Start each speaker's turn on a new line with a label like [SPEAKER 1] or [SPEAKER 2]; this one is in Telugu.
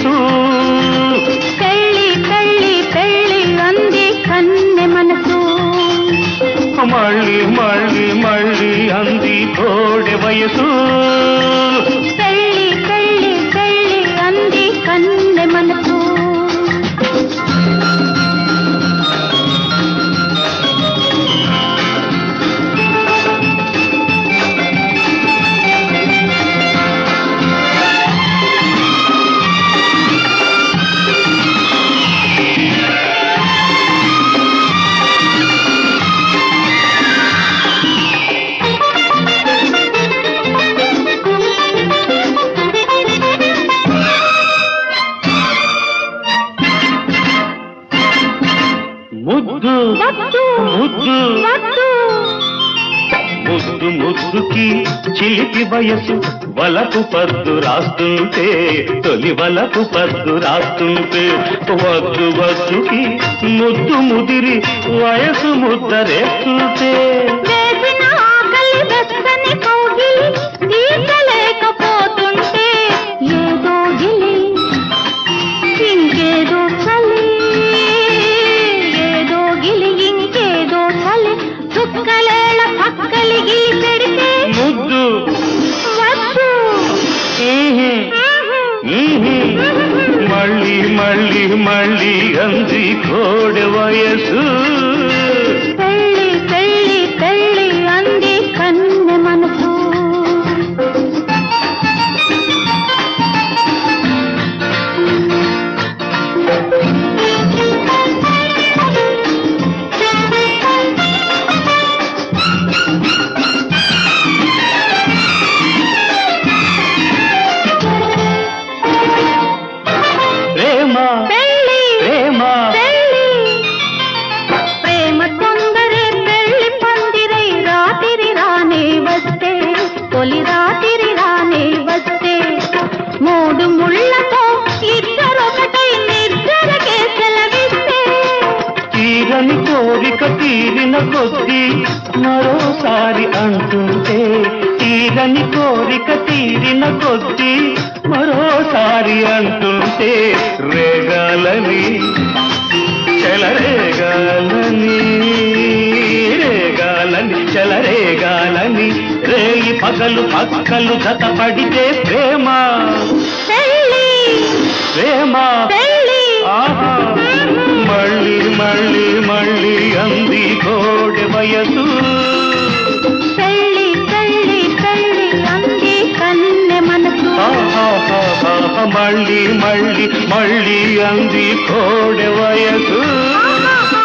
[SPEAKER 1] వయసు
[SPEAKER 2] పెళ్ళి పెళ్ళి పెళ్ళి అంది కన్నె మనసు
[SPEAKER 1] మళ్ళీ మళ్ళీ మళ్ళీ అంది కోడె వయసు
[SPEAKER 2] పెళ్ళి పెళ్ళి పెళ్ళి అంది కన్నె మనసు
[SPEAKER 1] ముద్దు ముద్దు ముద్దు ముద్దుకి చిలిపి వయసు వలపు పద్దు రాస్తుంటే తొలి వలపు పద్దు రాస్తుంటే వద్దు వద్దుకి ముద్దు ముదిరి వయసు ముద్దరేస్తుంటే
[SPEAKER 2] లేకపోతుంటే ఏదో గిలి ఇంకేదో చలి ఏదో గిలి ఇంకేదో చలి చుక్కలేళ పక్కలిగి పెడితే
[SPEAKER 1] ముద్దు
[SPEAKER 2] వద్దు
[SPEAKER 1] మళ్ళీ మళ్ళీ మళ్ళీ అంది కోడె వయసు
[SPEAKER 2] పెళ్ళి పెళ్ళి పెళ్ళి అంది కన్నె మనసు
[SPEAKER 1] ప్రేమ ప్రేమ
[SPEAKER 2] ప్రేమ తొందరే పెళ్లి పందిరై రాత్రి రానే వస్తే తొలి రాత్రి రానే వస్తే మూడు ముళ్ళతో ఇద్దరొకటై నిర్జరకే సెలవిస్తే
[SPEAKER 1] తీరని కోరిక తీరిన కొద్దీ మరోసారి అంటుంటే తీరని కోరిక తీరిన కొద్దీ మరోసారి అంటుంటే రేగాలని చెలరేగాలని రేగాలని చెలరేగాలని రేయి పగలు పక్కలు జత పడితే ప్రేమ
[SPEAKER 2] పెళ్ళి
[SPEAKER 1] ప్రేమ
[SPEAKER 2] పెళ్ళి
[SPEAKER 1] ఆహా మళ్ళీ మళ్ళీ మళ్ళీ అంది కోడె వయసు
[SPEAKER 2] పెళ్ళి పెళ్ళి పెళ్ళి అంది కన్నె మనసు
[SPEAKER 1] మళ్ళీ మళ్ళీ మళ్ళీ అంది కోడె వయసు
[SPEAKER 2] ఆహా